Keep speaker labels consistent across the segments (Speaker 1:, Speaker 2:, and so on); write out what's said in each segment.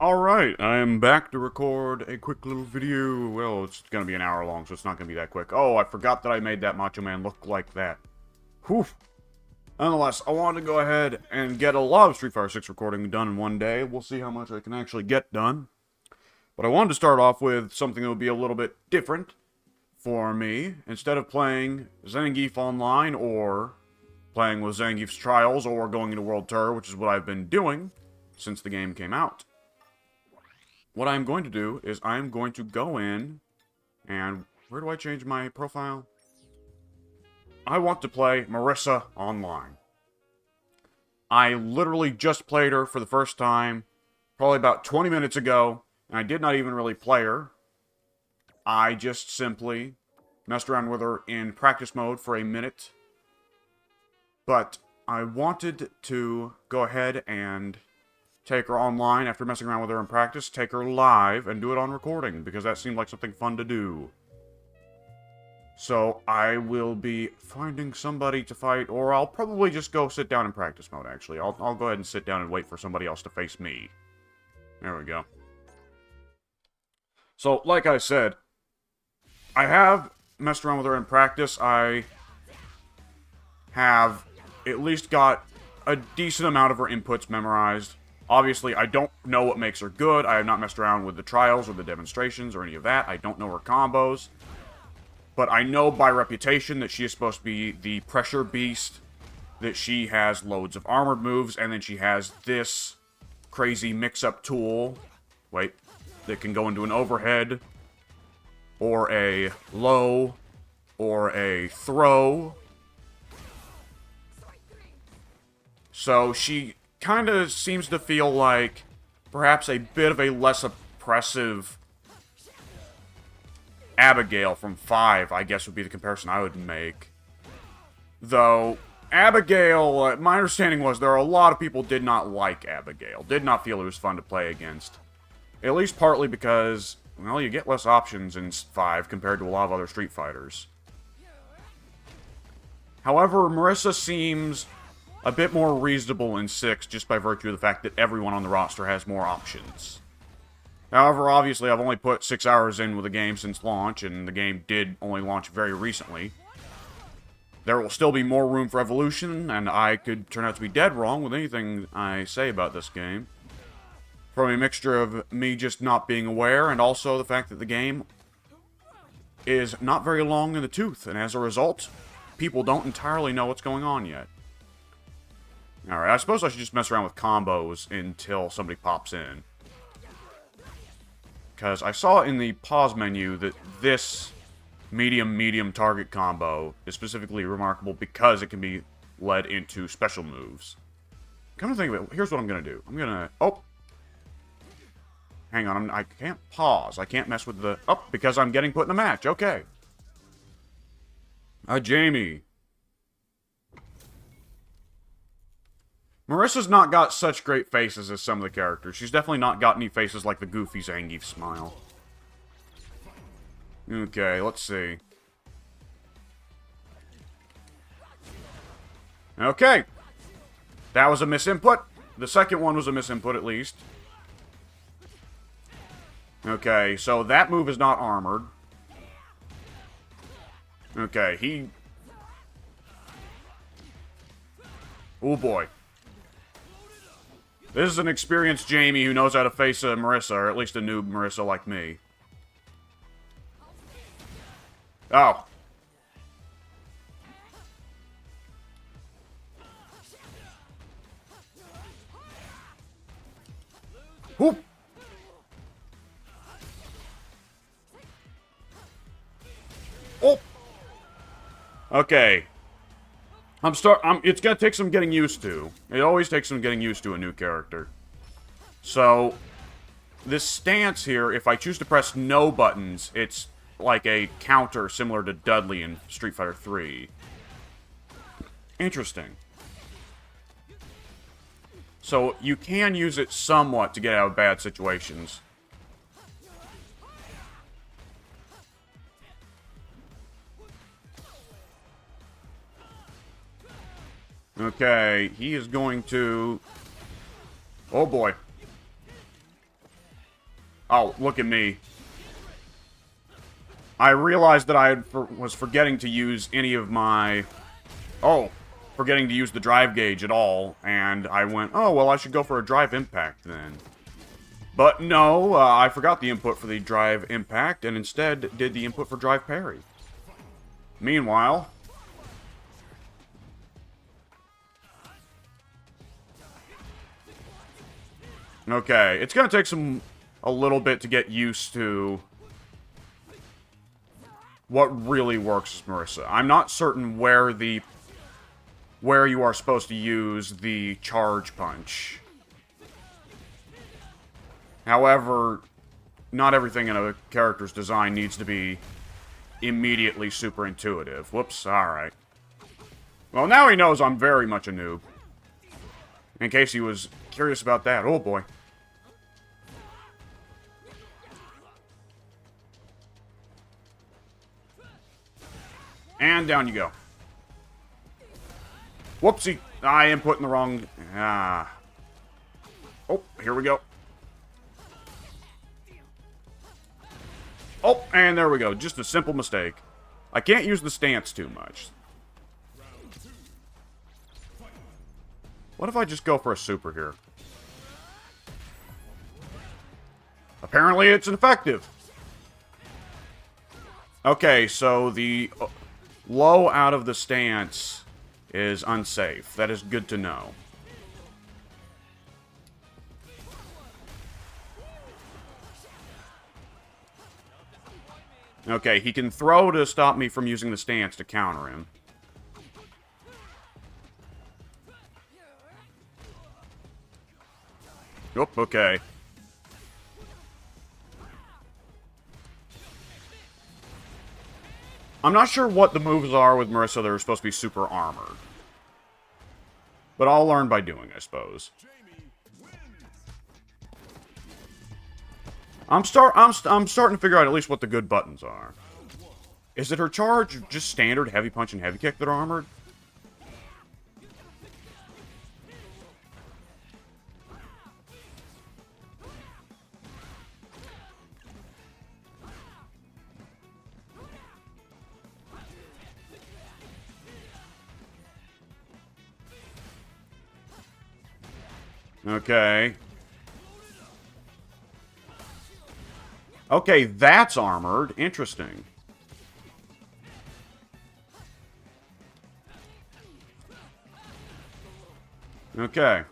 Speaker 1: Alright, I'm back to record a quick little video. Well, it's gonna be an hour long, so it's not gonna be that quick. Oh, I forgot that I made that Macho Man look like that. Whew. Nonetheless, I wanted to go ahead and get a lot of Street Fighter 6 recording done in one day. We'll see how much I can actually get done. But I wanted to start off with something that would be a little bit different for me. Instead of playing Zangief Online, or playing with Zangief's Trials, or going into World Tour, which is what I've been doing since the game came out. What I'm going to do is I'm going to go in, and where do I change my profile? I want to play Marisa online. I literally just played her for the first time, probably about 20 minutes ago, and I did not even really play her. I just simply messed around with her in practice mode for a minute. But I wanted to go ahead and take her online after messing around with her in practice, take her live, and do it on recording, because that seemed like something fun to do. So I will be finding somebody to fight, or I'll probably just go sit down in practice mode, actually. I'll go ahead and sit down and wait for somebody else to face me. There we go. So, like I said, I have messed around with her in practice. I have at least got a decent amount of her inputs memorized. Obviously, I don't know what makes her good. I have not messed around with the trials or the demonstrations or any of that. I don't know her combos. But I know by reputation that she is supposed to be the pressure beast, that she has loads of armored moves, and then she has this crazy mix-up tool, wait, that can go into an overhead, or a low, or a throw. So she kind of seems to feel like perhaps a bit of a less oppressive Abigail from 5, I guess would be the comparison I would make. Though, Abigail, my understanding was there are a lot of people did not like Abigail, did not feel it was fun to play against. At least partly because, well, you get less options in 5 compared to a lot of other Street Fighters. However, Marisa seems a bit more reasonable in 6, just by virtue of the fact that everyone on the roster has more options. However, obviously, I've only put 6 hours in with the game since launch, and the game did only launch very recently. There will still be more room for evolution, and I could turn out to be dead wrong with anything I say about this game. From a mixture of me just not being aware, and also the fact that the game is not very long in the tooth, and as a result, people don't entirely know what's going on yet. Alright, I suppose I should just mess around with combos until somebody pops in. Because I saw in the pause menu that this medium target combo is specifically remarkable because it can be led into special moves. Come to think of it, here's what I'm going to do. I'm going to... Oh! Hang on, I can't pause. I can't mess with the... Oh, because I'm getting put in a match. Okay. Jamie. Marisa's not got such great faces as some of the characters. She's definitely not got any faces like the goofy Zangief smile. Okay, let's see. Okay. That was a misinput. The second one was a misinput, at least. Okay, so that move is not armored. Okay, he... Oh boy. This is an experienced Jamie who knows how to face a Marisa, or at least a noob Marisa like me. Oh. Whoop. Oh. Okay. It's gonna take some getting used to. It always takes some getting used to a new character. So, this stance here, if I choose to press no buttons, it's like a counter similar to Dudley in Street Fighter 3. Interesting. So, you can use it somewhat to get out of bad situations. Okay, he is going to... Oh boy. Oh, look at me. I realized that I was forgetting to use any of my... Oh, forgetting to use the drive gauge at all. And I went, oh, well, I should go for a drive impact then. But no, I forgot the input for the drive impact, and instead did the input for drive parry. Meanwhile... Okay, it's gonna take a little bit to get used to what really works as Marisa. I'm not certain where you are supposed to use the charge punch. However, not everything in a character's design needs to be immediately super intuitive. Whoops, alright. Well, now he knows I'm very much a noob. In case he was curious about that. Oh boy. And down you go. Whoopsie. I am putting the wrong... Oh, here we go. Oh, and there we go. Just a simple mistake. I can't use the stance too much. What if I just go for a super here? Apparently it's effective. Okay, so the low out of the stance is unsafe. That is good to know. Okay, he can throw to stop me from using the stance to counter him. Oop, okay. I'm not sure what the moves are with Marisa that are supposed to be super armored. But I'll learn by doing, I suppose. I'm starting to figure out at least what the good buttons are. Is it her charge just standard heavy punch and heavy kick that are armored? Okay. Okay, that's armored. Interesting. Okay.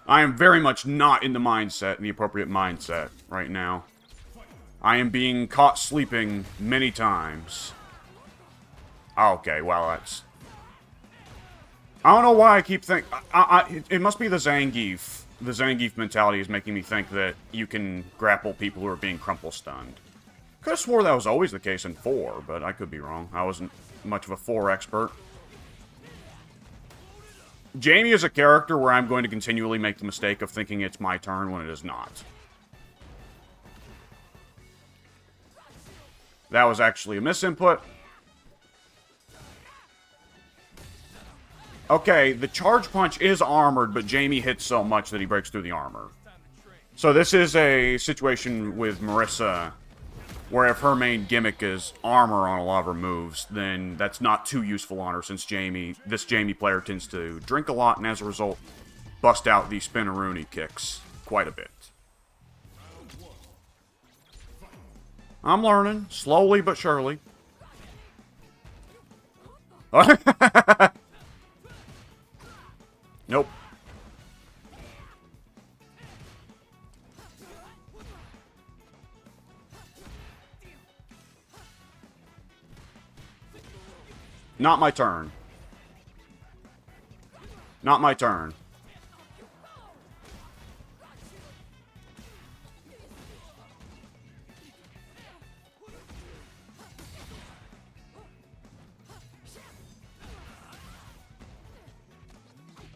Speaker 1: I am very much not in the mindset, in the appropriate mindset right now. I am being caught sleeping many times. Okay, well, that's... I don't know why I keep thinking... it must be the Zangief. The Zangief mentality is making me think that you can grapple people who are being crumple stunned. Could have swore that was always the case in 4, but I could be wrong. I wasn't much of a 4 expert. Jamie is a character where I'm going to continually make the mistake of thinking it's my turn when it is not. That was actually a misinput. Okay, the charge punch is armored, but Jamie hits so much that he breaks through the armor. So this is a situation with Marisa, where if her main gimmick is armor on a lot of her moves, then that's not too useful on her, since this Jamie player tends to drink a lot, and as a result, bust out the spinneroonie kicks quite a bit. I'm learning, slowly but surely. Nope. Not my turn. Not my turn.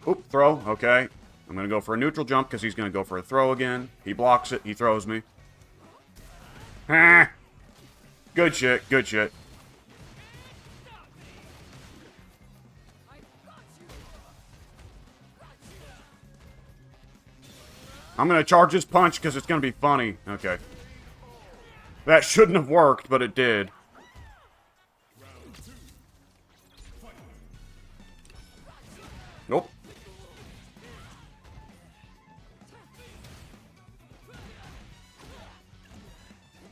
Speaker 1: Oop, throw, okay. I'm gonna go for a neutral jump because he's gonna go for a throw again. He blocks it, he throws me. Ah! Good shit, good shit. I'm gonna charge his punch because it's gonna be funny. Okay. That shouldn't have worked, but it did. Nope.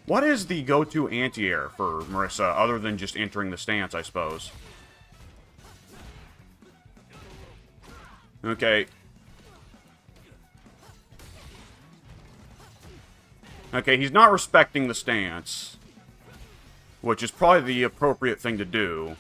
Speaker 1: What is the go-to anti-air for Marisa, other than just entering the stance, I suppose? Okay. Okay, he's not respecting the stance, which is probably the appropriate thing to do.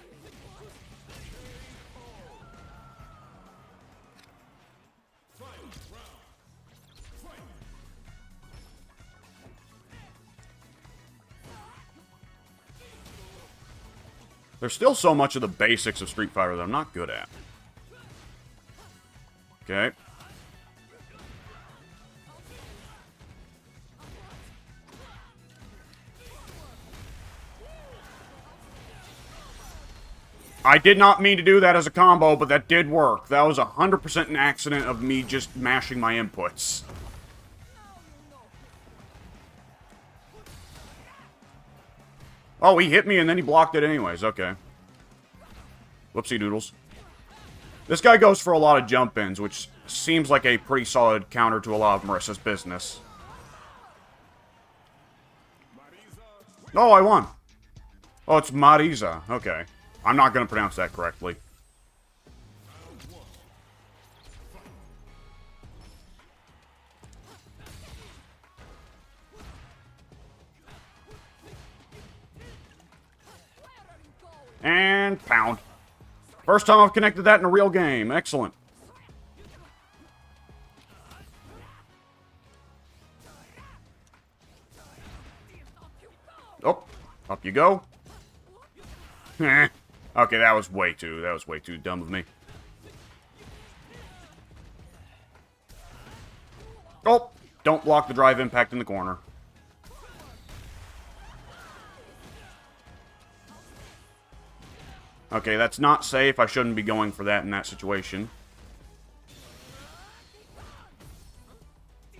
Speaker 1: There's still so much of the basics of Street Fighter that I'm not good at. Okay. I did not mean to do that as a combo, but that did work. That was 100% an accident of me just mashing my inputs. Oh, he hit me and then he blocked it anyways. Okay. Whoopsie doodles. This guy goes for a lot of jump-ins, which seems like a pretty solid counter to a lot of Marisa's business. Oh, I won. Oh, it's Marisa. Okay. I'm not going to pronounce that correctly. And pound. First time I've connected that in a real game. Excellent. Oh, up you go. Okay, that was way too dumb of me. Oh, don't block the drive impact in the corner. Okay, that's not safe. I shouldn't be going for that in that situation.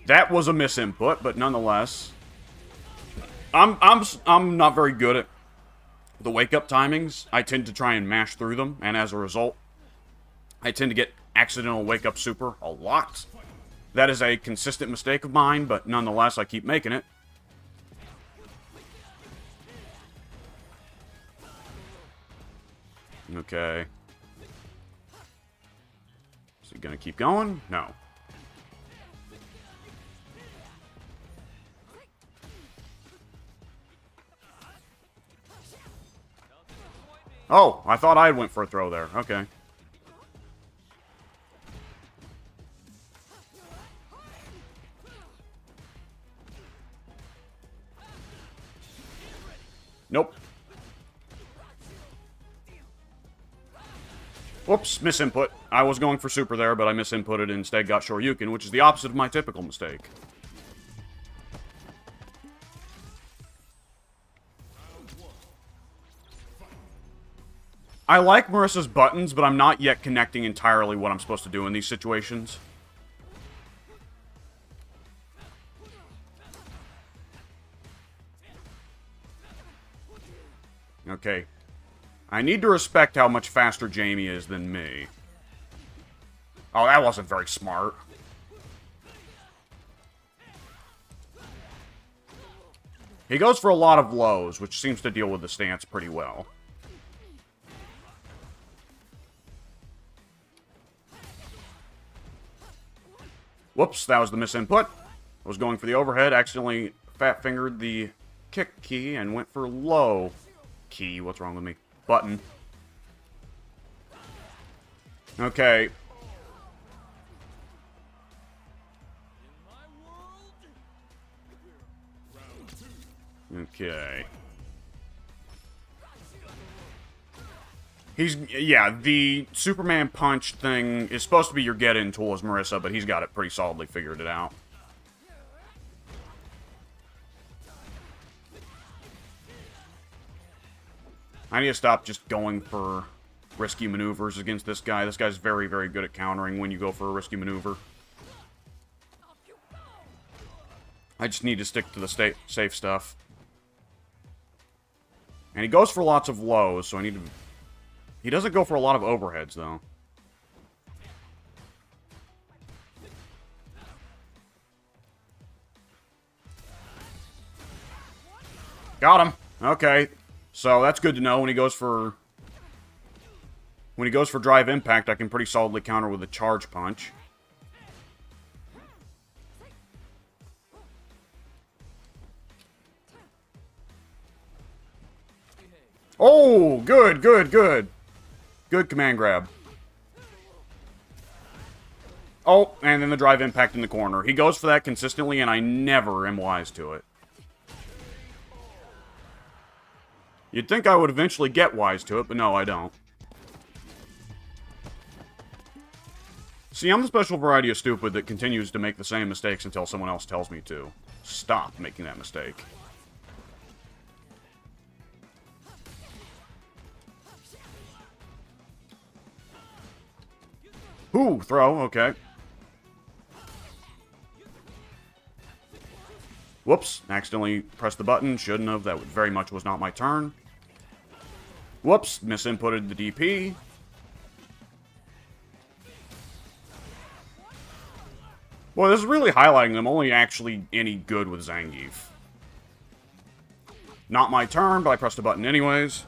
Speaker 1: That was a misinput, but nonetheless, I'm not very good at the wake-up timings. I tend to try and mash through them, and as a result, I tend to get accidental wake-up super a lot. That is a consistent mistake of mine, but nonetheless, I keep making it. Okay. Is he gonna keep going? No. Oh, I thought I went for a throw there. Okay. Nope. Whoops, misinput. I was going for super there, but I misinputted and instead got Shoryuken, which is the opposite of my typical mistake. I like Marisa's buttons, but I'm not yet connecting entirely what I'm supposed to do in these situations. Okay. I need to respect how much faster Jamie is than me. Oh, that wasn't very smart. He goes for a lot of lows, which seems to deal with the stance pretty well. Whoops, that was the misinput. I was going for the overhead, accidentally fat-fingered the kick key and went for low key. What's wrong with me? Button. Okay. Okay. Yeah, the Superman punch thing is supposed to be your get-in tool as Marisa, but he's got it pretty solidly figured it out. I need to stop just going for risky maneuvers against this guy. This guy's very, very good at countering when you go for a risky maneuver. I just need to stick to the safe stuff. And he goes for lots of lows, so I need to... He doesn't go for a lot of overheads, though. Got him! Okay. So that's good to know. When he goes for... When he goes for drive impact, I can pretty solidly counter with a charge punch. Oh, good, good, good. Good command grab. Oh, and then the drive impact in the corner. He goes for that consistently, and I never am wise to it. You'd think I would eventually get wise to it, but no, I don't. See, I'm the special variety of stupid that continues to make the same mistakes until someone else tells me to. Stop making that mistake. Ooh, throw, okay. Whoops, accidentally pressed the button. Shouldn't have. That very much was not my turn. Whoops, misinputted the DP. Well, this is really highlighting them only actually any good with Zangief. Not my turn, but I pressed the button anyways.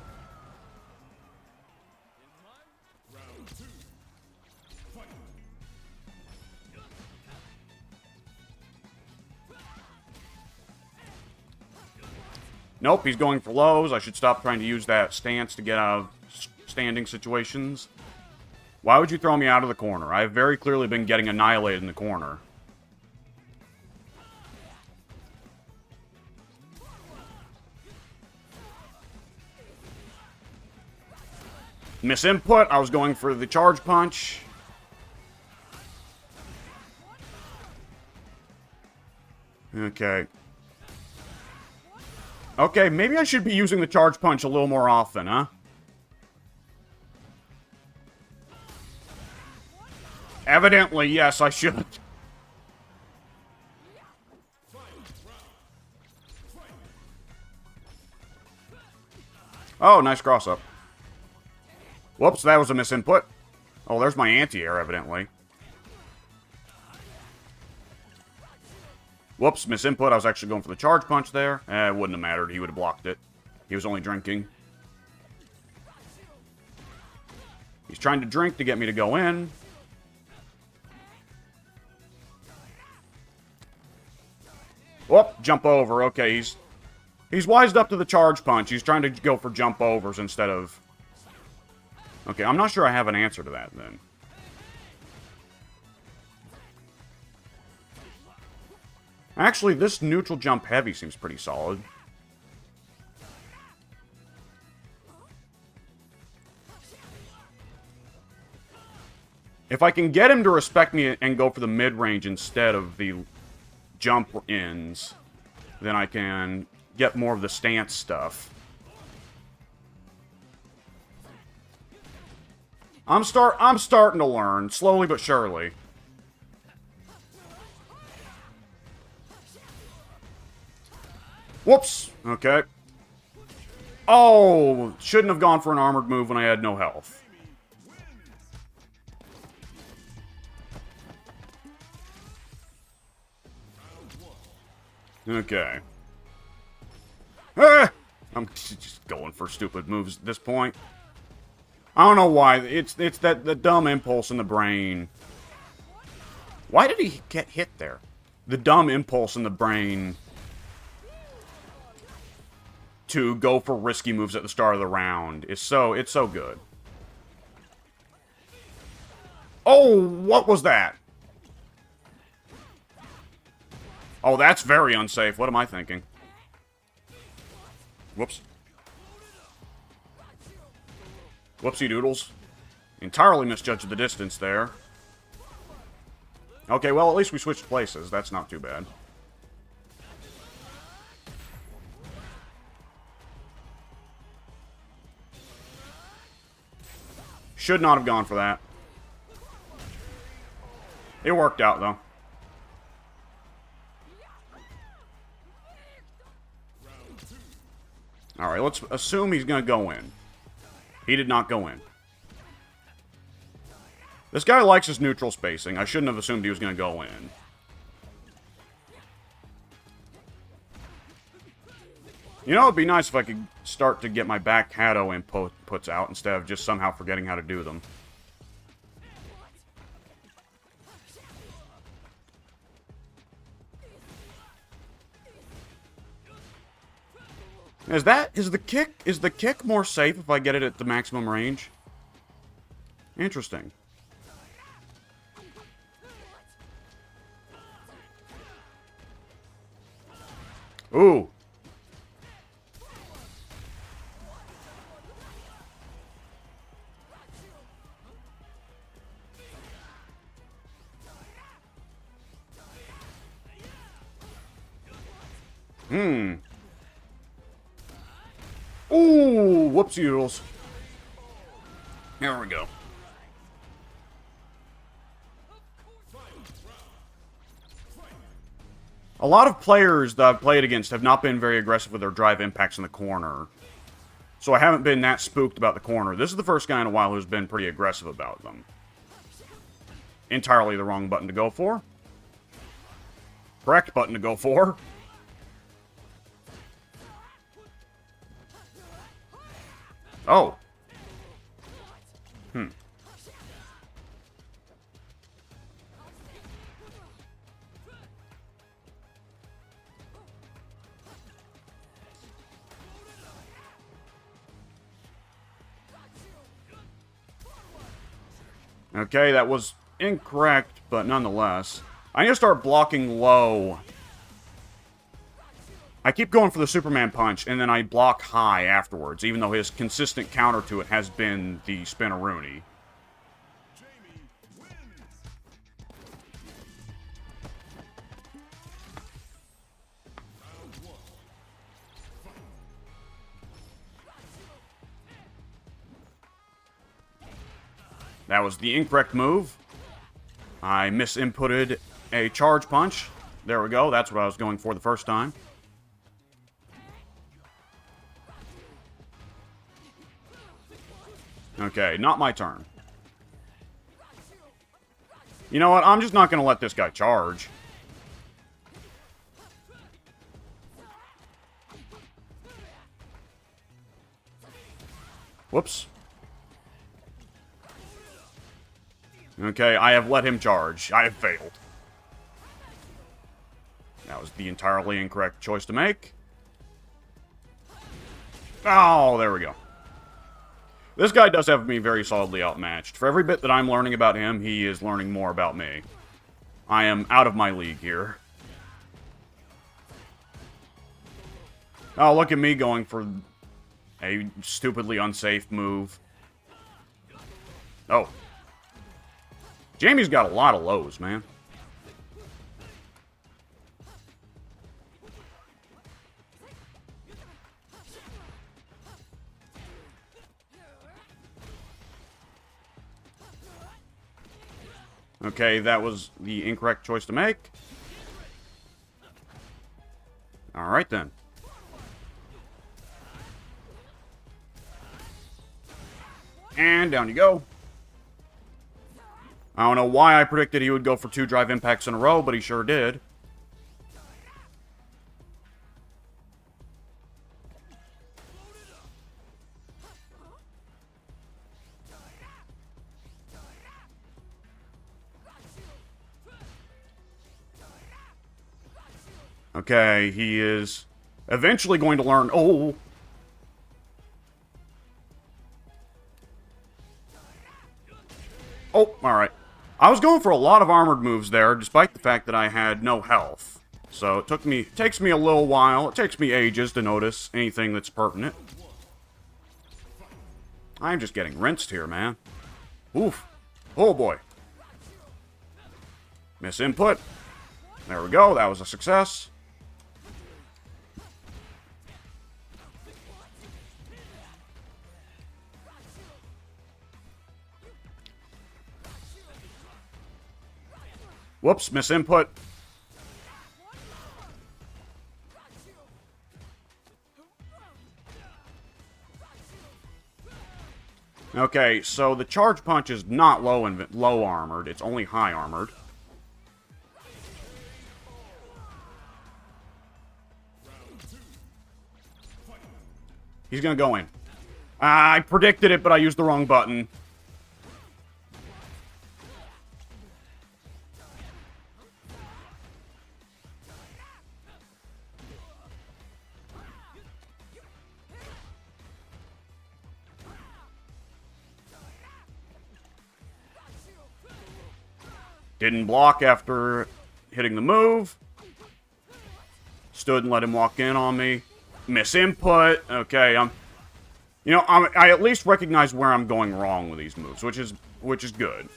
Speaker 1: Nope, he's going for lows. I should stop trying to use that stance to get out of standing situations. Why would you throw me out of the corner? I have very clearly been getting annihilated in the corner. Misinput. I was going for the charge punch. Okay. Okay, maybe I should be using the charge punch a little more often, huh? Evidently, yes, I should. Oh, nice cross-up. Whoops, that was a misinput. Oh, there's my anti-air, evidently. Whoops, misinput. I was actually going for the charge punch there. It wouldn't have mattered. He would have blocked it. He was only drinking. He's trying to drink to get me to go in. Whoop, jump over. Okay, he's wised up to the charge punch. He's trying to go for jump overs instead of... Okay, I'm not sure I have an answer to that, then. Actually, this neutral jump heavy seems pretty solid. If I can get him to respect me and go for the mid-range instead of the jump ins, then I can get more of the stance stuff. I'm starting to learn, slowly but surely. Whoops! Okay. Oh! Shouldn't have gone for an armored move when I had no health. Okay. Ah! I'm just going for stupid moves at this point. I don't know why. It's that the dumb impulse in the brain. Why did he get hit there? The dumb impulse in the brain to go for risky moves at the start of the round it's so good. Oh, what was that? Oh, that's very unsafe. What am I thinking? Whoops. Whoopsie doodles. Entirely misjudged the distance there. Okay, well, at least we switched places. That's not too bad. Should not have gone for that. It worked out, though. Alright, let's assume he's going to go in. He did not go in. This guy likes his neutral spacing. I shouldn't have assumed he was going to go in. You know, it'd be nice if I could start to get my back Hado inputs out instead of just somehow forgetting how to do them. Is the kick more safe if I get it at the maximum range? Interesting. Ooh. Ooh, whoopsie doodles. There we go. A lot of players that I've played against have not been very aggressive with their drive impacts in the corner. So I haven't been that spooked about the corner. This is the first guy in a while who's been pretty aggressive about them. Entirely the wrong button to go for. Correct button to go for. Oh. Okay, that was incorrect, but nonetheless. I need to start blocking low. I keep going for the Superman punch, and then I block high afterwards, even though his consistent counter to it has been the Spinaroonie. That was the incorrect move. I misinputted a charge punch. There we go. That's what I was going for the first time. Okay, not my turn. You know what? I'm just not going to let this guy charge. Whoops. Okay, I have let him charge. I have failed. That was the entirely incorrect choice to make. Oh, there we go. This guy does have me very solidly outmatched. For every bit that I'm learning about him, he is learning more about me. I am out of my league here. Oh, look at me going for a stupidly unsafe move. Oh. Jamie's got a lot of lows, man. Okay, that was the incorrect choice to make. Alright then. And down you go. I don't know why I predicted he would go for 2 drive impacts in a row, but he sure did. Okay, he is eventually going to learn... Oh! Oh, alright. I was going for a lot of armored moves there, despite the fact that I had no health. So it takes me a little while, it takes me ages to notice anything that's pertinent. I'm just getting rinsed here, man. Oof. Oh boy. Miss input. There we go, that was a success. Whoops, miss input. Okay, so the charge punch is not low armored. It's only high armored. He's gonna go in. I predicted it, but I used the wrong button. Didn't block after hitting the move. Stood and let him walk in on me. Miss input. Okay, I at least recognize where I'm going wrong with these moves, which is good.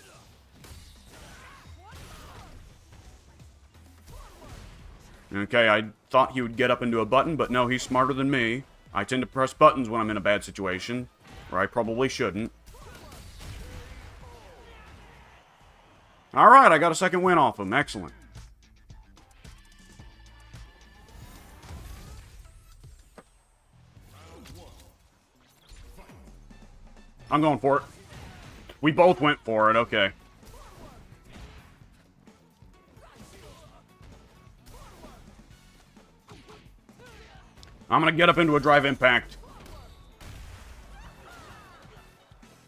Speaker 1: Okay, I thought he would get up into a button, but no, he's smarter than me. I tend to press buttons when I'm in a bad situation, where I probably shouldn't. Alright, I got a second win off him. Excellent. I'm going for it. We both went for it, okay. I'm gonna get up into a drive impact.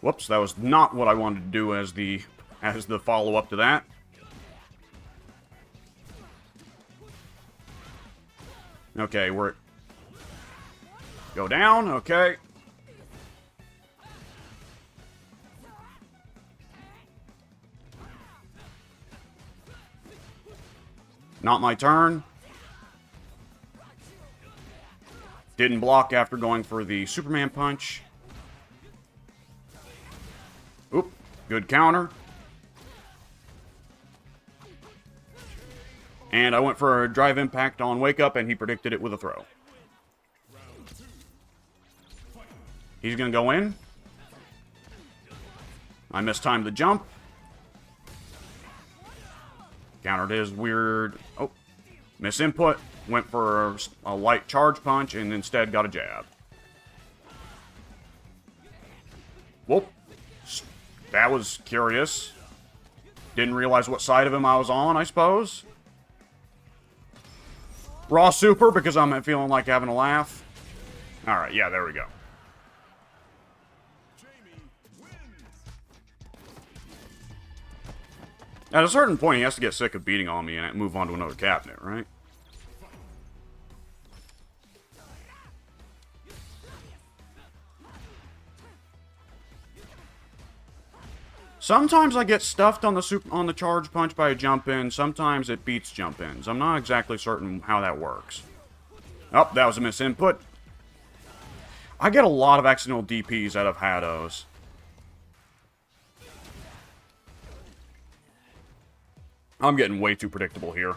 Speaker 1: Whoops, that was not what I wanted to do as the follow-up to that. Okay, go down, okay. Not my turn. Didn't block after going for the Superman punch. Oop, good counter. And I went for a drive impact on Wake Up, and he predicted it with a throw. He's going to go in. I mistimed the jump. Countered his weird... Oh, misinput. Went for a light charge punch, and instead got a jab. Whoop. That was curious. Didn't realize what side of him I was on, I suppose. Raw super, because I'm feeling like having a laugh. Alright, yeah, there we go. At a certain point, he has to get sick of beating on me and move on to another cabinet, right? Sometimes I get stuffed on the charge punch by a jump in. Sometimes it beats jump ins. I'm not exactly certain how that works. Oh, that was a misinput. I get a lot of accidental DPs out of Hados. I'm getting way too predictable here.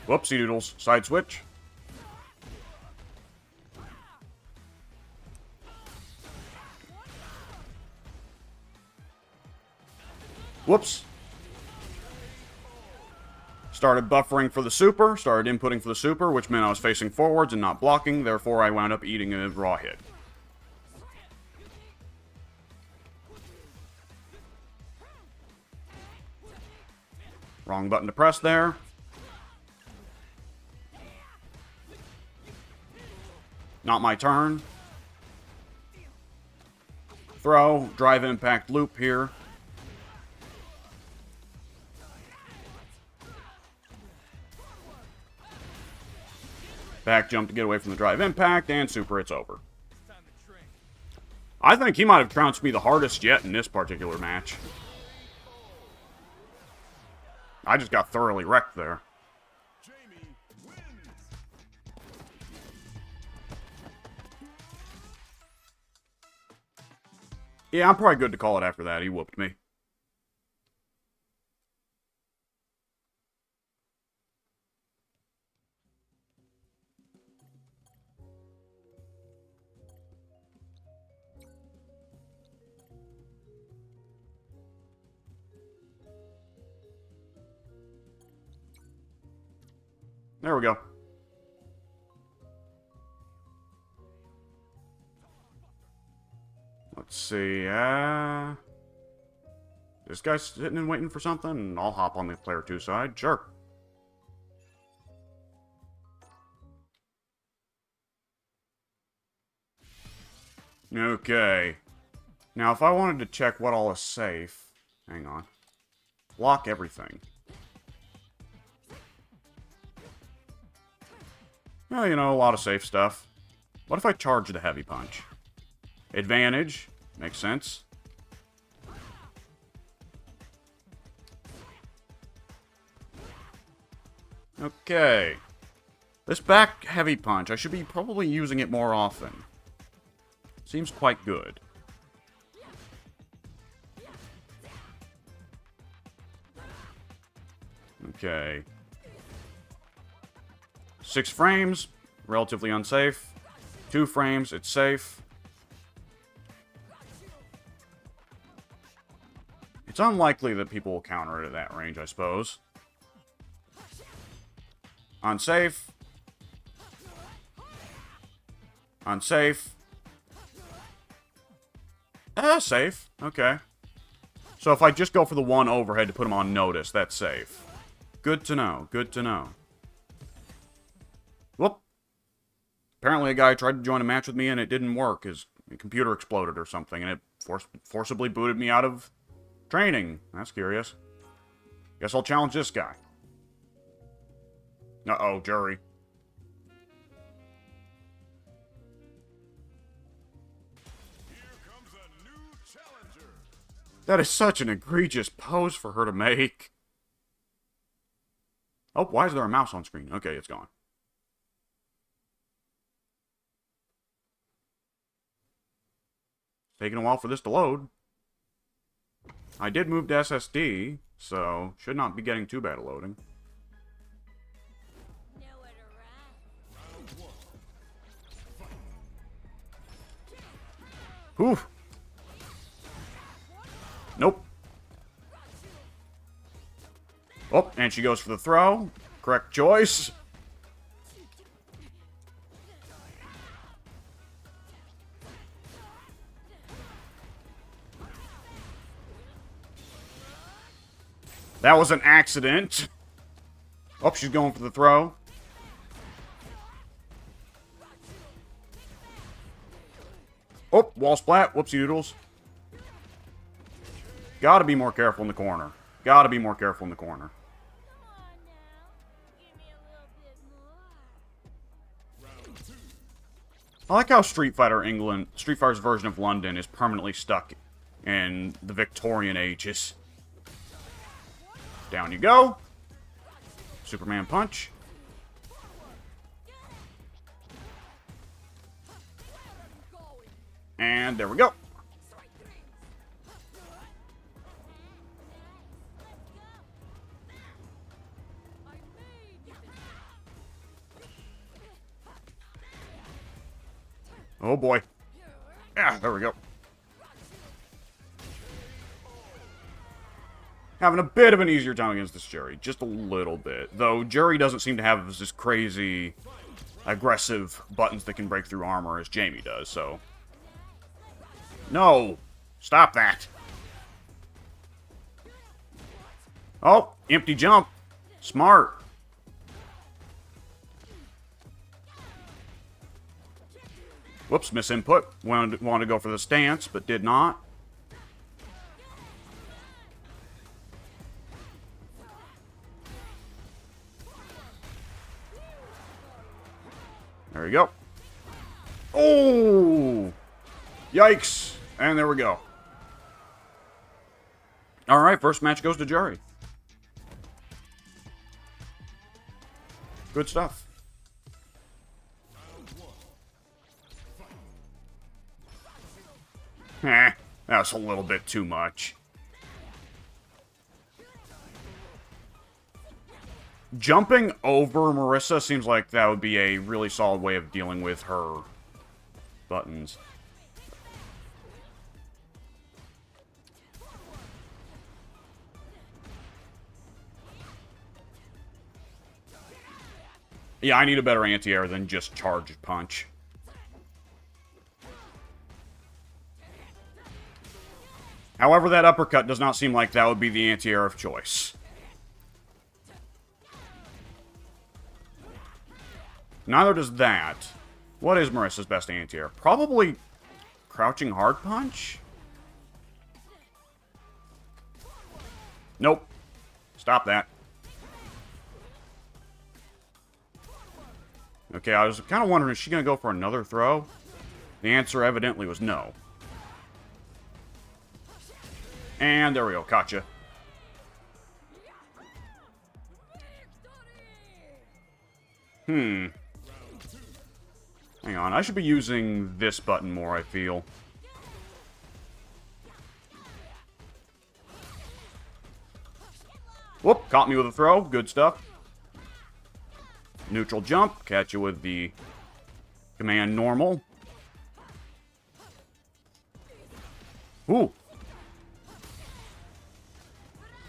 Speaker 1: Whoopsie doodles. Side switch. Whoops. Started buffering for the super. Started inputting for the super, which meant I was facing forwards and not blocking. Therefore, I wound up eating a raw hit. Wrong button to press there. Not my turn. Throw. Drive impact loop here. Back jump to get away from the drive impact, and super, it's over. I think he might have trounced me the hardest yet in this particular match. I just got thoroughly wrecked there. Yeah, I'm probably good to call it after that. He whooped me. There we go. see. This guy's sitting and waiting for something? I'll hop on the player 2 side. Sure. Okay. Now, if I wanted to check what all is safe... Hang on. Lock everything. Well, you know, a lot of safe stuff. What if I charge the heavy punch? Advantage. Makes sense. Okay. This back heavy punch, I should be probably using it more often. Seems quite good. Okay. 6 frames, relatively unsafe. 2 frames, it's safe. It's unlikely that people will counter it at that range, I suppose. Unsafe. Unsafe. Safe. Okay. So if I just go for the 1 overhead to put him on notice, that's safe. Good to know. Good to know. Whoop. Apparently a guy tried to join a match with me and it didn't work. His computer exploded or something and it forcibly booted me out of training. That's curious. Guess I'll challenge this guy. Uh-oh, Juri. That is such an egregious pose for her to make. Oh, why is there a mouse on screen? Okay, it's gone. It's taking a while for this to load. I did move to SSD, so should not be getting too bad at loading. Whew. Nope. Oh, and she goes for the throw. Correct choice. That was an accident. Oh, she's going for the throw. Oh, wall splat. Whoopsie doodles. Gotta be more careful in the corner. Gotta be more careful in the corner. I like how Street Fighter's version of London is permanently stuck in the Victorian ages. Down you go. Superman punch. And there we go. Oh boy. Yeah, there we go. Having a bit of an easier time against this Juri. Just a little bit. Though Juri doesn't seem to have this crazy, aggressive buttons that can break through armor as Jamie does, so... No! Stop that! Oh, empty jump. Smart. Whoops, misinput. Wanted to go for the stance, but did not. There we go. Oh! Yikes! And there we go. Alright, first match goes to Juri. Good stuff. That's a little bit too much. Jumping over Marisa seems like that would be a really solid way of dealing with her buttons. Yeah, I need a better anti-air than just charge punch. However, that uppercut does not seem like that would be the anti-air of choice. Neither does that. What is Marisa's best anti-air? Probably crouching hard punch? Nope. Stop that. Okay, I was kind of wondering, is she going to go for another throw? The answer evidently was no. And there we go, gotcha. Hang on, I should be using this button more, I feel. Whoop, caught me with a throw. Good stuff. Neutral jump, catch you with the command normal. Ooh.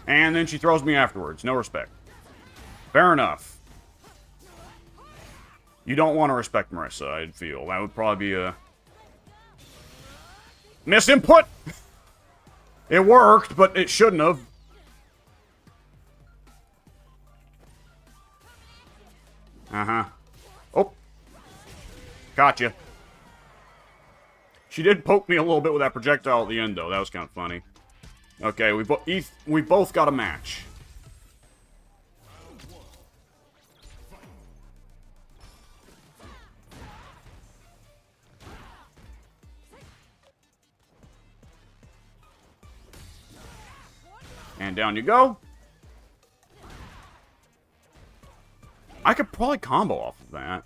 Speaker 1: And then she throws me afterwards. No respect. Fair enough. You don't want to respect Marisa, I'd feel. That would probably be a misinput. It worked, but it shouldn't have. Uh-huh. Oh. Gotcha. She did poke me a little bit with that projectile at the end, though. That was kind of funny. Okay, we both got a match. And down you go. I could probably combo off of that.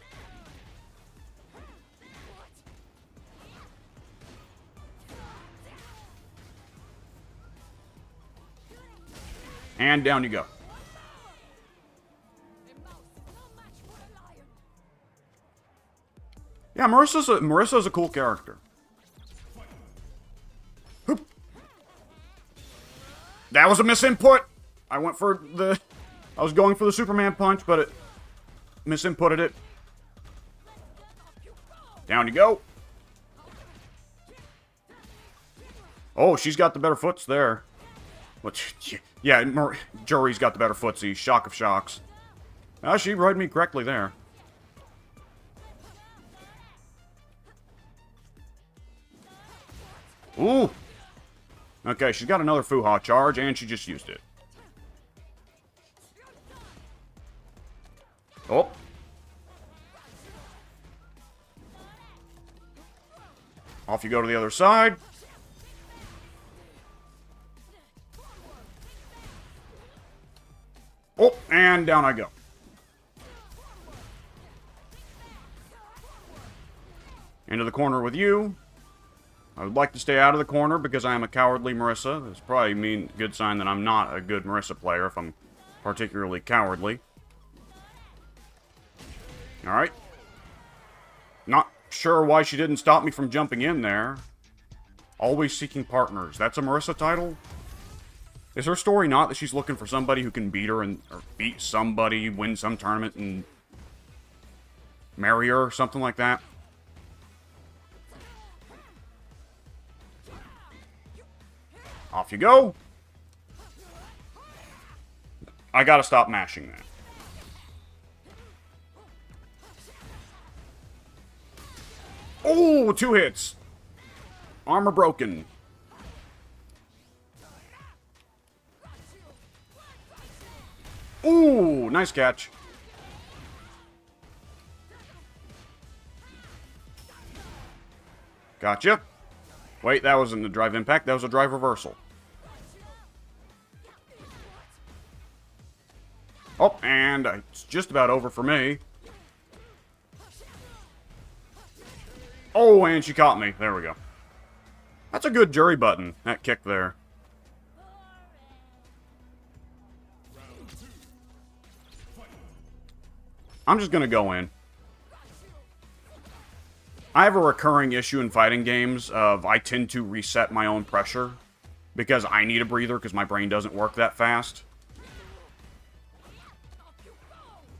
Speaker 1: And down you go. Yeah, Marisa's a cool character. Hoop. That was a misinput. I was going for the Superman punch, but it misinputted it. Down you go. Oh, she's got the better foots there. Yeah, Juri's got the better footsie. Shock of shocks. She read me correctly there. Ooh. Okay, she's got another Fuha charge, and she just used it. Oh. Off you go to the other side. Oh, and down I go. Into the corner with you. I would like to stay out of the corner because I am a cowardly Marisa. That's probably a good sign that I'm not a good Marisa player if I'm particularly cowardly. Alright. Not sure why she didn't stop me from jumping in there. Always seeking partners. That's a Marisa title? Is her story not that she's looking for somebody who can beat her or beat somebody, win some tournament, and marry her or something like that? Off you go. I gotta stop mashing that. Oh, 2 hits. Armor broken. Ooh, nice catch. Gotcha. Wait, that wasn't a drive impact. That was a drive reversal. Oh, and it's just about over for me. Oh, and she caught me. There we go. That's a good Juri button, that kick there. I'm just gonna go in. I have a recurring issue in fighting games of I tend to reset my own pressure because I need a breather because my brain doesn't work that fast.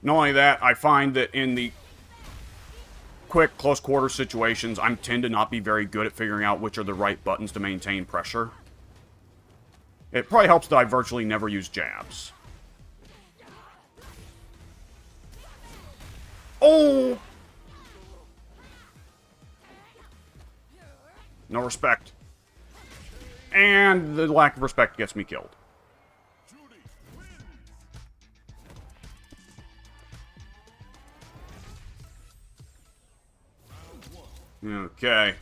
Speaker 1: Not only that, I find that in the quick, close quarter situations, I tend to not be very good at figuring out which are the right buttons to maintain pressure. It probably helps that I virtually never use jabs. Oh! No respect. And the lack of respect gets me killed. Okay.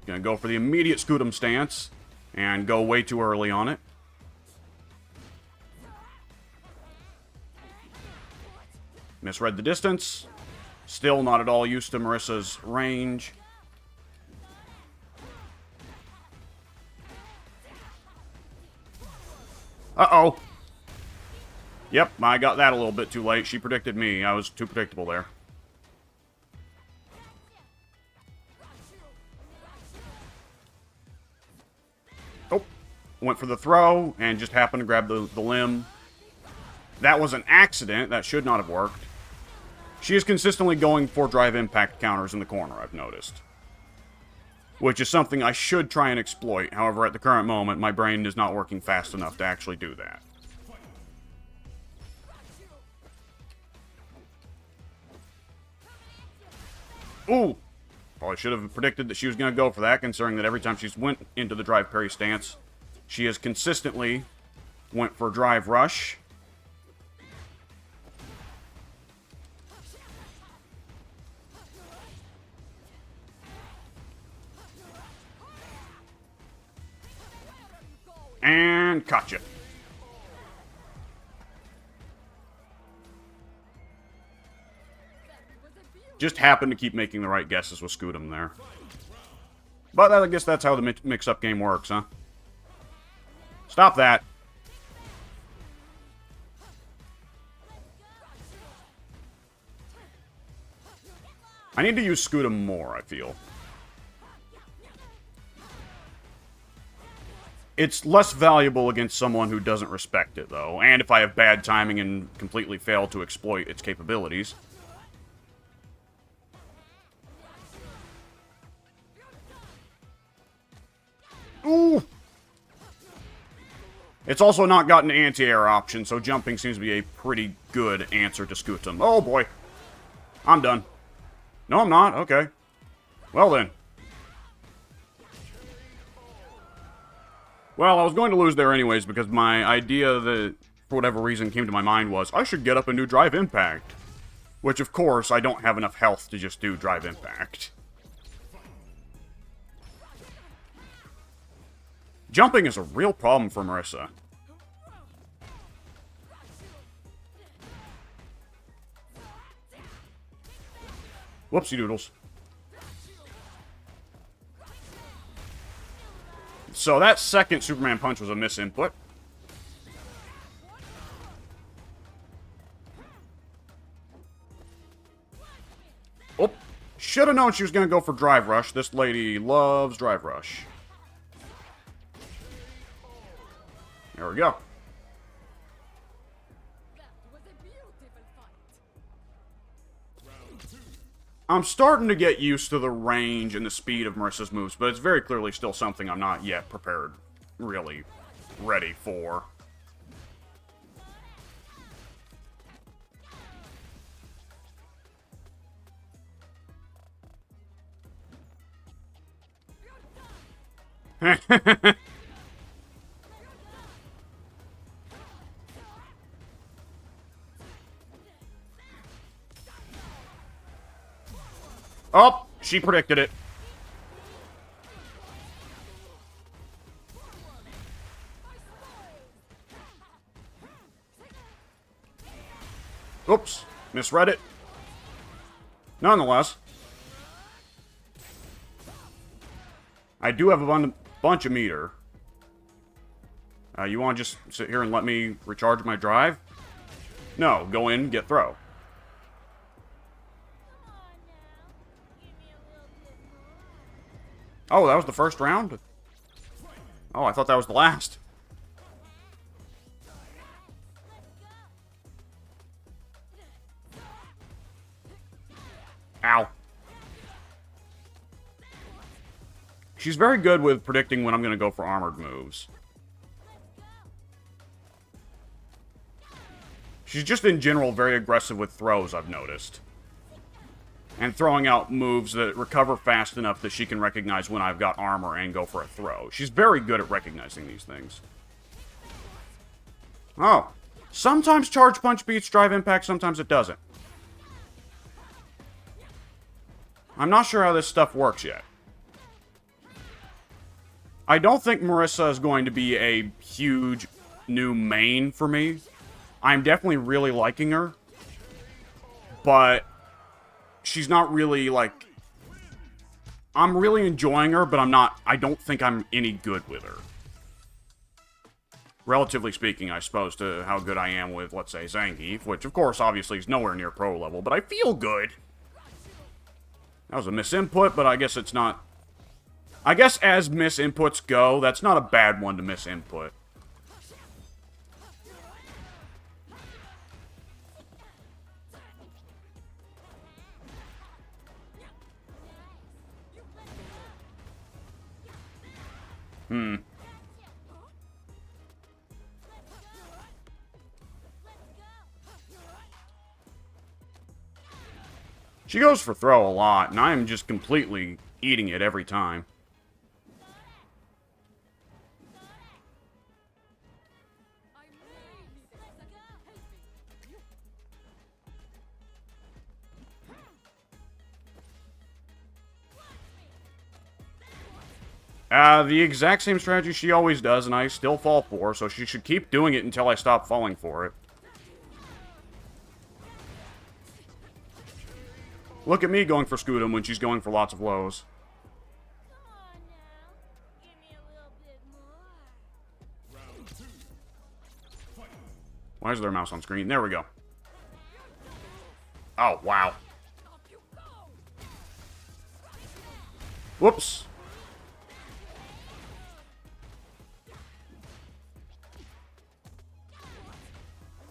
Speaker 1: Gonna go for the immediate Scootum stance. And go way too early on it. Misread the distance. Still not at all used to Marisa's range. Uh-oh. Yep, I got that a little bit too late. She predicted me. I was too predictable there. Oh. Went for the throw and just happened to grab the limb. That was an accident. That should not have worked. She is consistently going for drive impact counters in the corner, I've noticed. Which is something I should try and exploit. However, at the current moment, my brain is not working fast enough to actually do that. Ooh! Probably should have predicted that she was going to go for that, considering that every time she's went into the drive parry stance, she has consistently went for drive rush. And gotcha. Just happened to keep making the right guesses with Scootum there. But I guess that's how the mix-up game works, huh? Stop that. I need to use Scootum more, I feel. It's less valuable against someone who doesn't respect it, though. And if I have bad timing and completely fail to exploit its capabilities. Ooh! It's also not got an anti-air option, so jumping seems to be a pretty good answer to Scootum. Oh, boy. I'm done. No, I'm not. Okay. Well, then. Well, I was going to lose there anyways, because my idea that, for whatever reason, came to my mind was, I should get up and do Drive Impact. Which, of course, I don't have enough health to just do Drive Impact. Jumping is a real problem for Marisa. Whoopsie doodles. So that second Superman punch was a misinput. Oh, should have known she was going to go for Drive Rush. This lady loves Drive Rush. There we go. I'm starting to get used to the range and the speed of Marisa's moves, but it's very clearly still something I'm not yet prepared, really ready for. Oh, she predicted it. Oops, misread it. Nonetheless, I do have a bunch of meter. You want to just sit here and let me recharge my drive? No, go in, get throw. Oh, that was the first round? Oh, I thought that was the last. Ow. She's very good with predicting when I'm going to go for armored moves. She's just in general very aggressive with throws, I've noticed. And throwing out moves that recover fast enough that she can recognize when I've got armor and go for a throw. She's very good at recognizing these things. Oh. Sometimes Charge Punch beats Drive Impact, sometimes it doesn't. I'm not sure how this stuff works yet. I don't think Marisa is going to be a huge new main for me. I'm definitely really liking her. But she's not really, like... I'm really enjoying her, but I don't think I'm any good with her. Relatively speaking, I suppose, to how good I am with, let's say, Zangief, which, of course, obviously is nowhere near pro level, but I feel good. That was a misinput, but I guess it's not... I guess as misinputs go, that's not a bad one to misinput. She goes for throw a lot, and I am just completely eating it every time. The exact same strategy she always does, and I still fall for, so she should keep doing it until I stop falling for it. Look at me going for Scudam when she's going for lots of lows. Why is there a mouse on screen? There we go. Oh, wow. Whoops.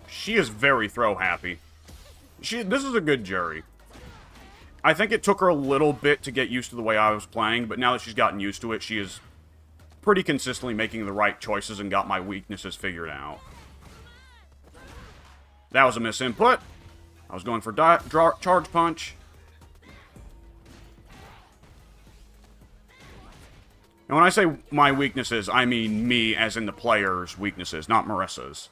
Speaker 1: She is very throw happy. This is a good Juri. I think it took her a little bit to get used to the way I was playing, but now that she's gotten used to it, she is pretty consistently making the right choices and got my weaknesses figured out. That was a misinput. I was going for Charge Punch. And when I say my weaknesses, I mean me as in the player's weaknesses, not Marisa's.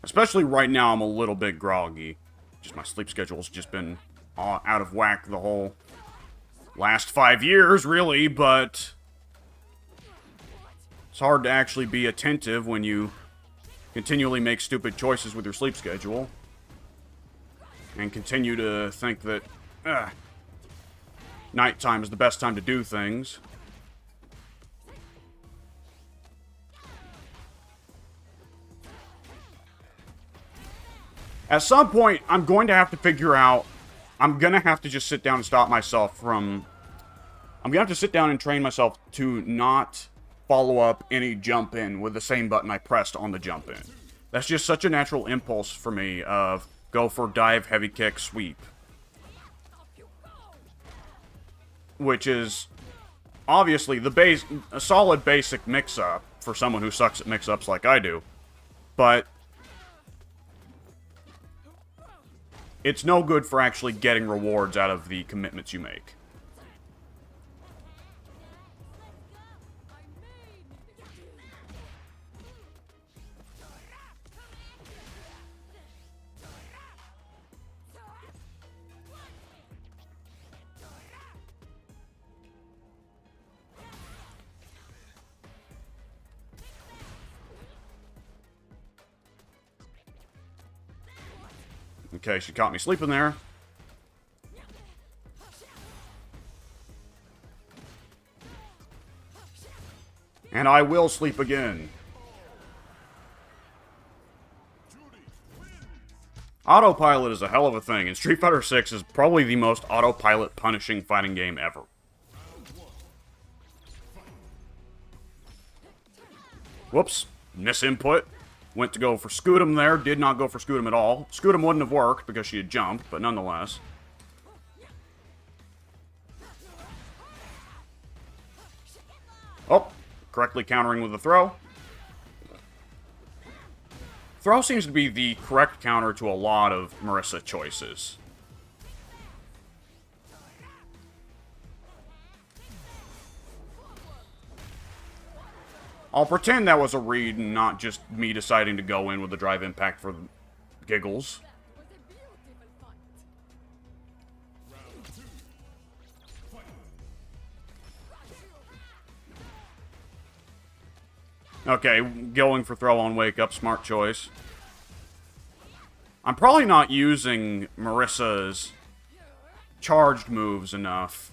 Speaker 1: Especially right now, I'm a little bit groggy. Just my sleep schedule's just been out of whack the whole last 5 years, really, but it's hard to actually be attentive when you continually make stupid choices with your sleep schedule and continue to think that nighttime is the best time to do things. At some point, I'm going to have to figure out... I'm going to have to just sit down and stop myself from... I'm going to have to sit down and train myself to not follow up any jump in with the same button I pressed on the jump in. That's just such a natural impulse for me of go for dive, heavy kick, sweep. Which is obviously a solid basic mix-up for someone who sucks at mix-ups like I do. But it's no good for actually getting rewards out of the commitments you make. Okay, she caught me sleeping there. And I will sleep again. Autopilot is a hell of a thing, and Street Fighter 6 is probably the most autopilot punishing fighting game ever. Whoops. Misinput. Went to go for Scootum there. Did not go for Scootum at all. Scootum wouldn't have worked because she had jumped, but nonetheless. Oh, correctly countering with the throw. Throw seems to be the correct counter to a lot of Marisa choices. I'll pretend that was a read and not just me deciding to go in with the drive impact for giggles. Okay, going for throw on wake up, smart choice. I'm probably not using Marisa's charged moves enough.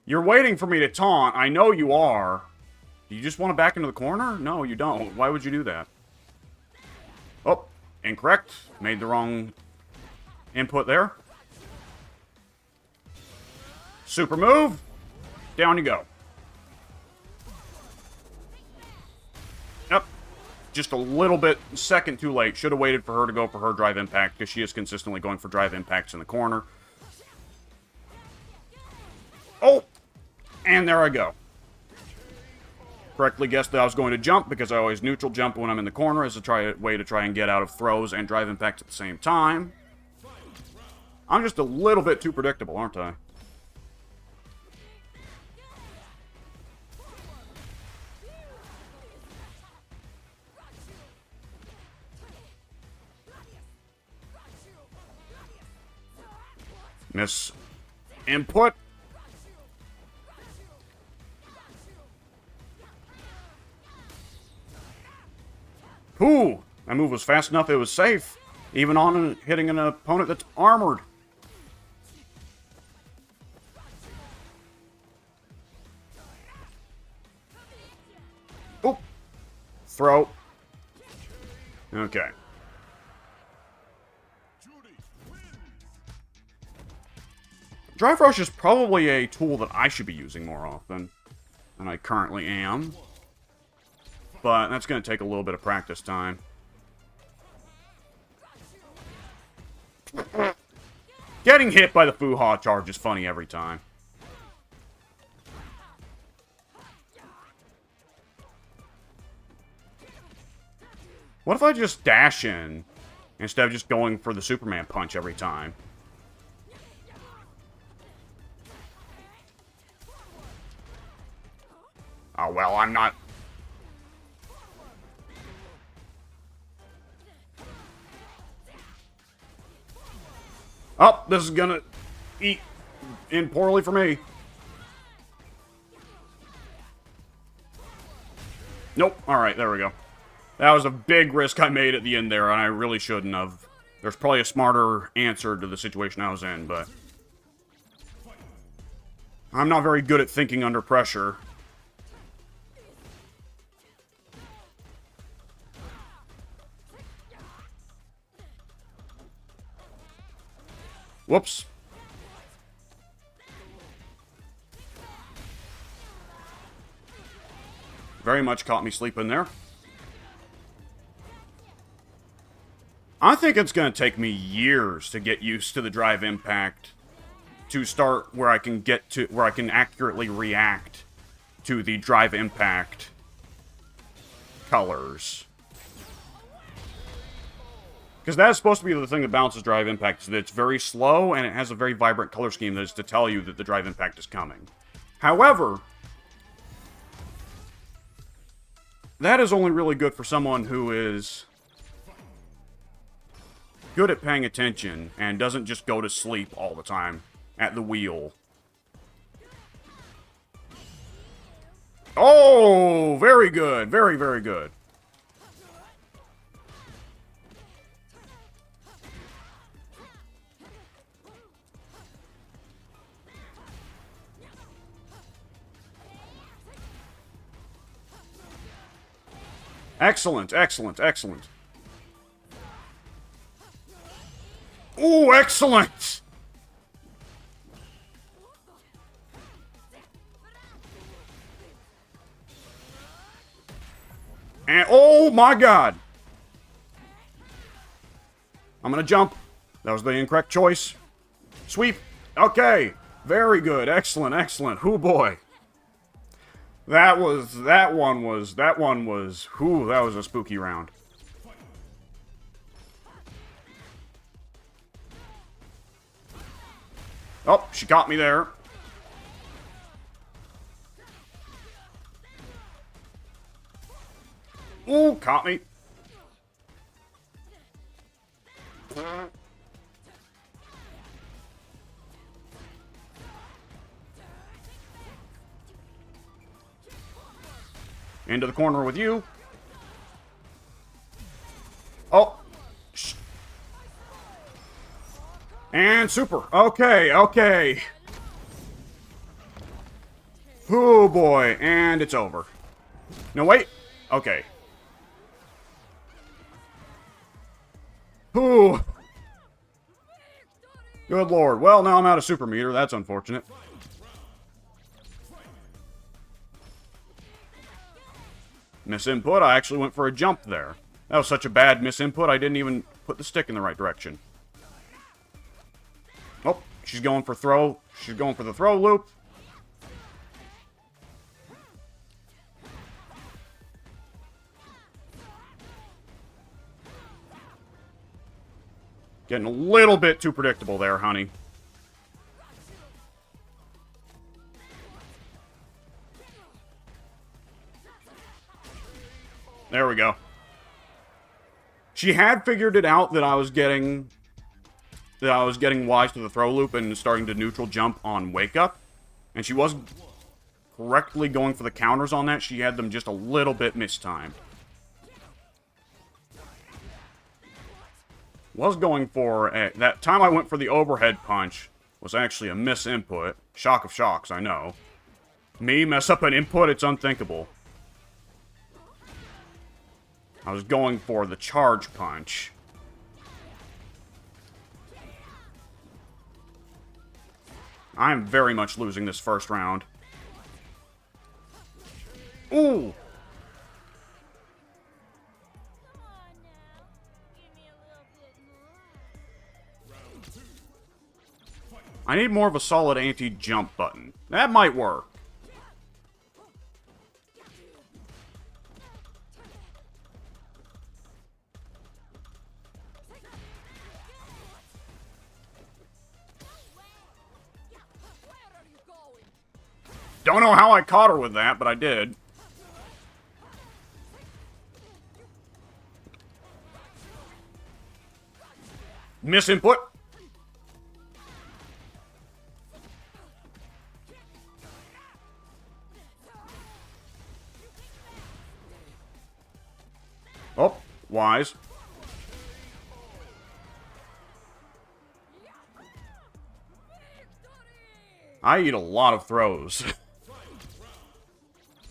Speaker 1: You're waiting for me to taunt. I know you are. Do you just want to back into the corner? No, you don't. Why would you do that? Oh, incorrect. Made the wrong input there. Super move. Down you go. Yep. Just a little bit, second too late. Should have waited for her to go for her drive impact, because she is consistently going for drive impacts in the corner. Oh! And there I go. Correctly guessed that I was going to jump, because I always neutral jump when I'm in the corner as a way to try and get out of throws and drive impacts at the same time. I'm just a little bit too predictable, aren't I? Miss input. Ooh, that move was fast enough it was safe. Even on hitting an opponent that's armored. Oop. Throw. Okay. Drive Rush is probably a tool that I should be using more often than I currently am. But that's going to take a little bit of practice time. Getting hit by the Fu-Ha charge is funny every time. What if I just dash in instead of just going for the Superman punch every time? Oh, well, I'm not... Oh, this is gonna eat in poorly for me. Nope. Alright, there we go. That was a big risk I made at the end there, and I really shouldn't have. There's probably a smarter answer to the situation I was in, but... I'm not very good at thinking under pressure. Whoops. Very much caught me sleeping there. I think it's going to take me years to get used to the drive impact to start where I can get to where I can accurately react to the drive impact colors. Because that's supposed to be the thing that balances drive impact, is that it's very slow, and it has a very vibrant color scheme that is to tell you that the drive impact is coming. However, that is only really good for someone who is good at paying attention and doesn't just go to sleep all the time at the wheel. Oh, very good. Very, very good. Excellent, excellent, excellent. Ooh, excellent! And, oh my god! I'm gonna jump. That was the incorrect choice. Sweep. Okay. Very good. Excellent, excellent. Hoo boy. That one was, whew, that was a spooky round. Oh, she caught me there. Ooh, caught me. Into the corner with you. Oh. And super. Okay, okay. Oh boy, and it's over. No, wait. Okay. Ooh. Good lord. Well, now I'm out of super meter. That's unfortunate. Misinput. I actually went for a jump there. That was such a bad misinput, I didn't even put the stick in the right direction. Oh, she's going for throw. She's going for the throw loop. Getting a little bit too predictable there, honey. There we go. She had figured it out that I was getting wise to the throw loop and starting to neutral jump on wake up. And she was correctly going for the counters on that. She had them just a little bit mistimed. Was going for that time I went for the overhead punch was actually a misinput. Shock of shocks, I know. Me mess up an input, it's unthinkable. I was going for the charge punch. I'm very much losing this first round. Ooh! I need more of a solid anti-jump button. That might work. Don't know how I caught her with that, but I did. Misinput. Oh, wise. I eat a lot of throws.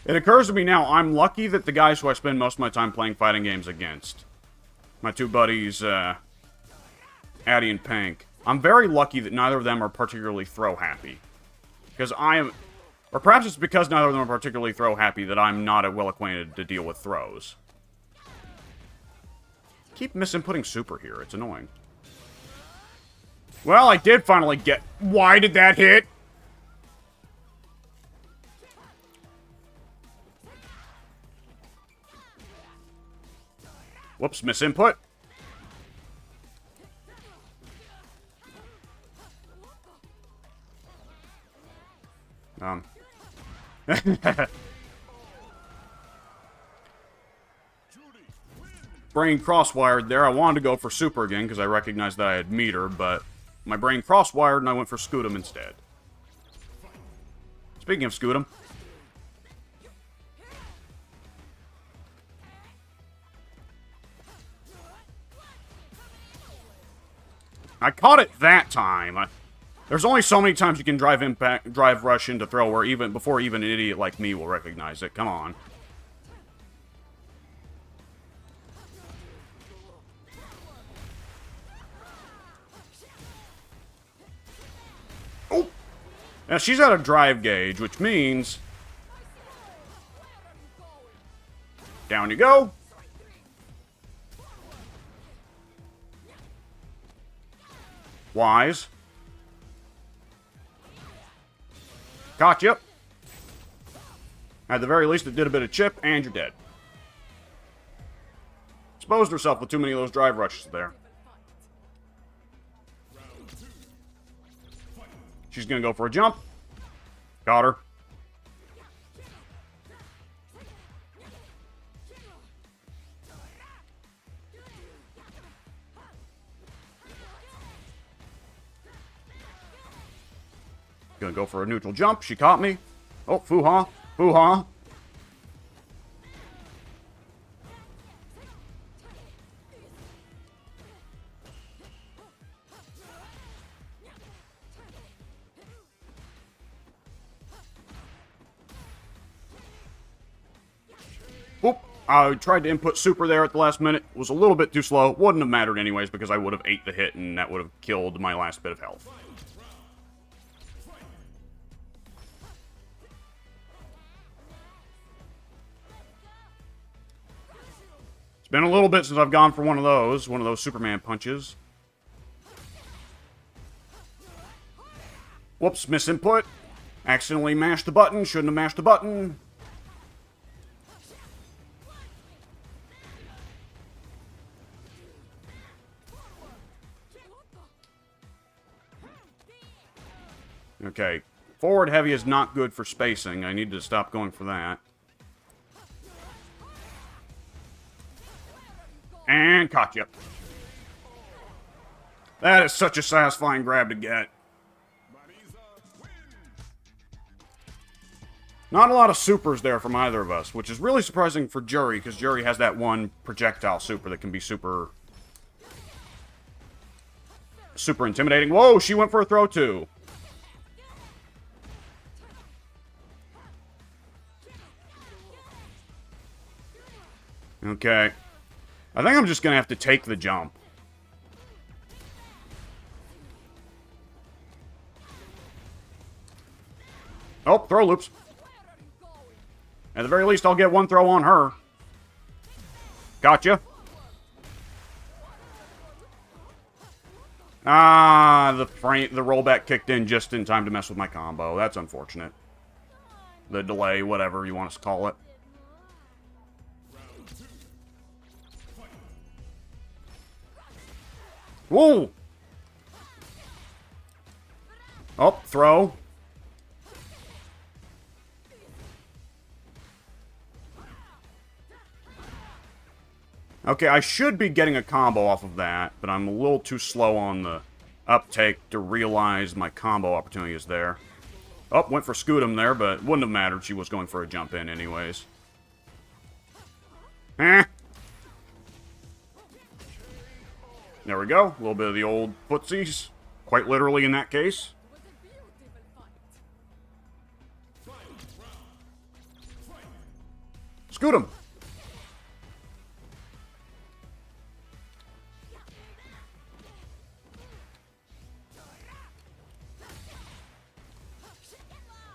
Speaker 1: It occurs to me now, I'm lucky that the guys who I spend most of my time playing fighting games against, my two buddies, Addy and Pank, I'm very lucky that neither of them are particularly throw-happy. Because I am... Or perhaps it's because neither of them are particularly throw-happy that I'm not well-acquainted to deal with throws. Keep misinputting super here, it's annoying. Well, I did finally get... Why did that hit? Whoops, misinput. Brain crosswired there. I wanted to go for super again because I recognized that I had meter, but my brain crosswired and I went for Scootum instead. Speaking of Scootum, I caught it that time. There's only so many times you can drive rush into throw where before even an idiot like me will recognize it. Come on. Now, she's at a drive gauge, which means... Down you go. Wise. Gotcha. At the very least, it did a bit of chip, and you're dead. Exposed herself with too many of those drive rushes there. She's gonna go for a jump. Got her. Gonna go for a neutral jump. She caught me. Oh, foo-ha. Foo-ha. Oop. I tried to input super there at the last minute. Was a little bit too slow. Wouldn't have mattered anyways because I would have ate the hit and that would have killed my last bit of health. It's been a little bit since I've gone for one of those Superman punches. Whoops, misinput. Accidentally mashed the button. Shouldn't have mashed the button. Okay, forward heavy is not good for spacing. I need to stop going for that. And caught you. That is such a satisfying grab to get. Not a lot of supers there from either of us, which is really surprising for Juri, because Juri has that one projectile super that can be super intimidating. Whoa, she went for a throw too. Okay. I think I'm just going to have to take the jump. Oh, throw loops. At the very least, I'll get one throw on her. Gotcha. Ah, the rollback kicked in just in time to mess with my combo. That's unfortunate. The delay, whatever you want us to call it. Whoa! Oh, throw. Okay, I should be getting a combo off of that, but I'm a little too slow on the uptake to realize my combo opportunity is there. Oh, went for Scootum there, but wouldn't have mattered. She was going for a jump in anyways. Eh. There we go. A little bit of the old footsies. Quite literally in that case. Scoot him.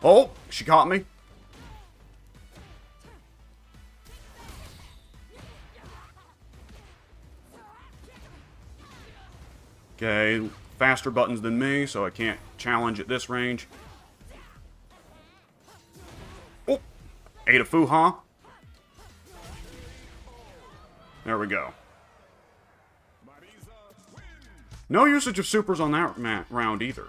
Speaker 1: Oh, she caught me. Okay, faster buttons than me, so I can't challenge at this range. Oh, ate a foo-ha. There we go. No usage of supers on that round either.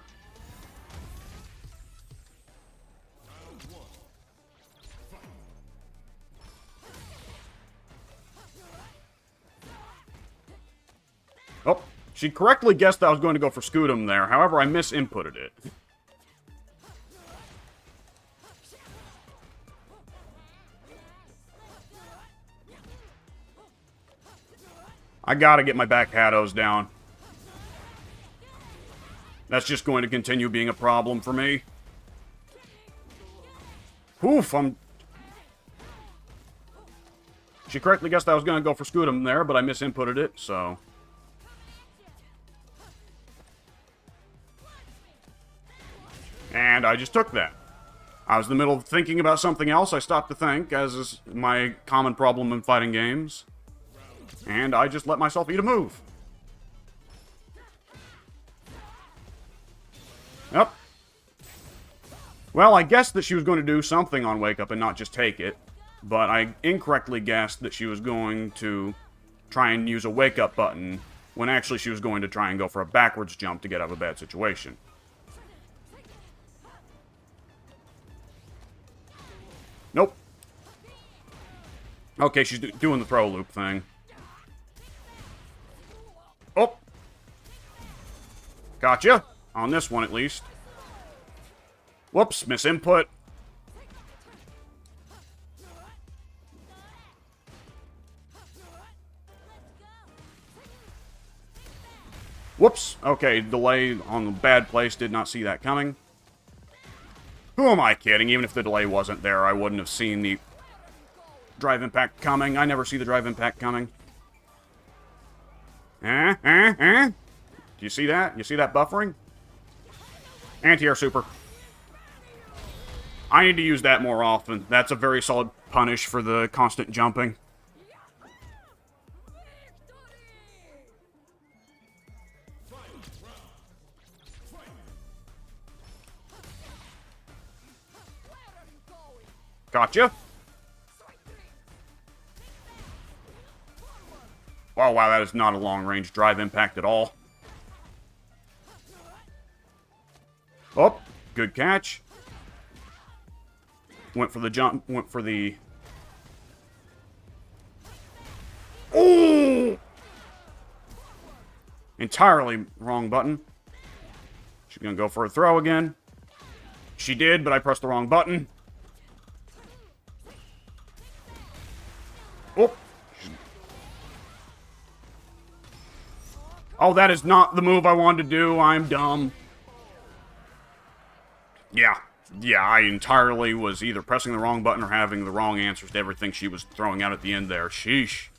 Speaker 1: Oh, she correctly guessed I was going to go for Scootum there. However, I misinputted it. I gotta get my back Hados down. That's just going to continue being a problem for me. Oof, She correctly guessed I was going to go for Scootum there, but I misinputted it, so... And I just took that. I was in the middle of thinking about something else. I stopped to think, as is my common problem in fighting games. And I just let myself eat a move. Yep. Well, I guessed that she was going to do something on Wake Up and not just take it. But I incorrectly guessed that she was going to try and use a Wake Up button, when actually she was going to try and go for a backwards jump to get out of a bad situation. Nope. Okay, she's doing the throw loop thing. Oh! Gotcha. On this one, at least. Whoops, misinput. Whoops. Okay, delay on the bad place. Did not see that coming. Who am I kidding? Even if the delay wasn't there, I wouldn't have seen the drive impact coming. I never see the drive impact coming. Do you see that? You see that buffering? Anti-air super. I need to use that more often. That's a very solid punish for the constant jumping. Gotcha. Oh, wow, that is not a long-range drive impact at all. Oh, good catch. Went for the jump, went for the... Oh! Entirely wrong button. She's gonna go for a throw again. She did, but I pressed the wrong button. Oh! Oh, that is not the move I wanted to do. I'm dumb. Yeah, I entirely was either pressing the wrong button or having the wrong answers to everything she was throwing out at the end there. Sheesh.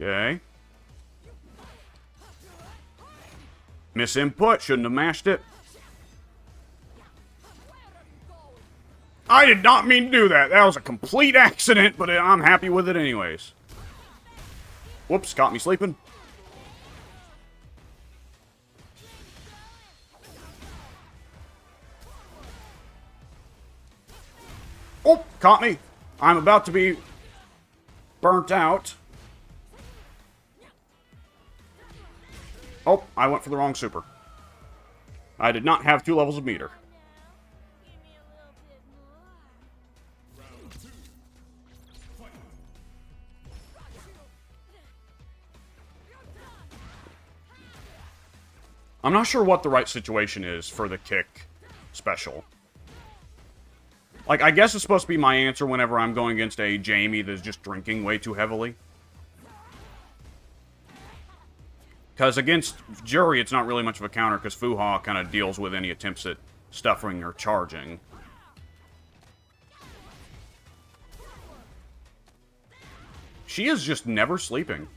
Speaker 1: Okay. Misinput. Shouldn't have mashed it. I did not mean to do that. That was a complete accident, but I'm happy with it anyways. Whoops, caught me sleeping. Oh, caught me. I'm about to be burnt out. Oh, I went for the wrong super. I did not have 2 levels of meter. I'm not sure what the right situation is for the kick special. Like, I guess it's supposed to be my answer whenever I'm going against a Jamie that's just drinking way too heavily. Because against Juri, it's not really much of a counter, because Fuha kind of deals with any attempts at stuffing or charging. She is just never sleeping.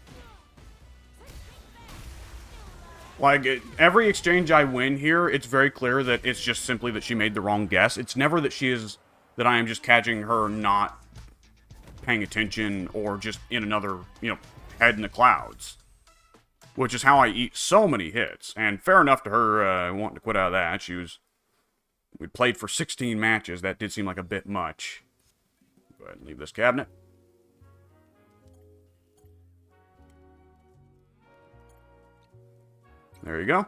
Speaker 1: Like, every exchange I win here, it's very clear that it's just simply that she made the wrong guess. It's never that that I am just catching her not paying attention or just in another, head in the clouds. Which is how I eat so many hits. And fair enough to her wanting to quit out of that. We played for 16 matches. That did seem like a bit much. Go ahead and leave this cabinet. There you go.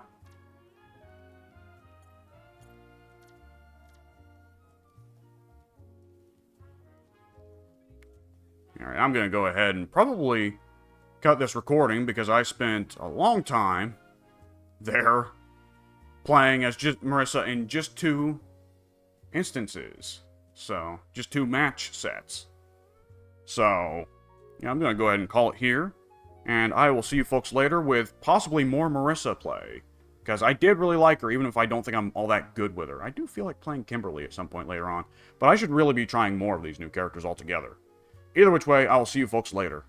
Speaker 1: Alright, I'm going to go ahead and probably cut this recording because I spent a long time there playing as just Marisa in just 2 instances. So, just 2 match sets. So, yeah, I'm going to go ahead and call it here. And I will see you folks later with possibly more Marisa play. Because I did really like her, even if I don't think I'm all that good with her. I do feel like playing Kimberly at some point later on. But I should really be trying more of these new characters altogether. Either which way, I will see you folks later.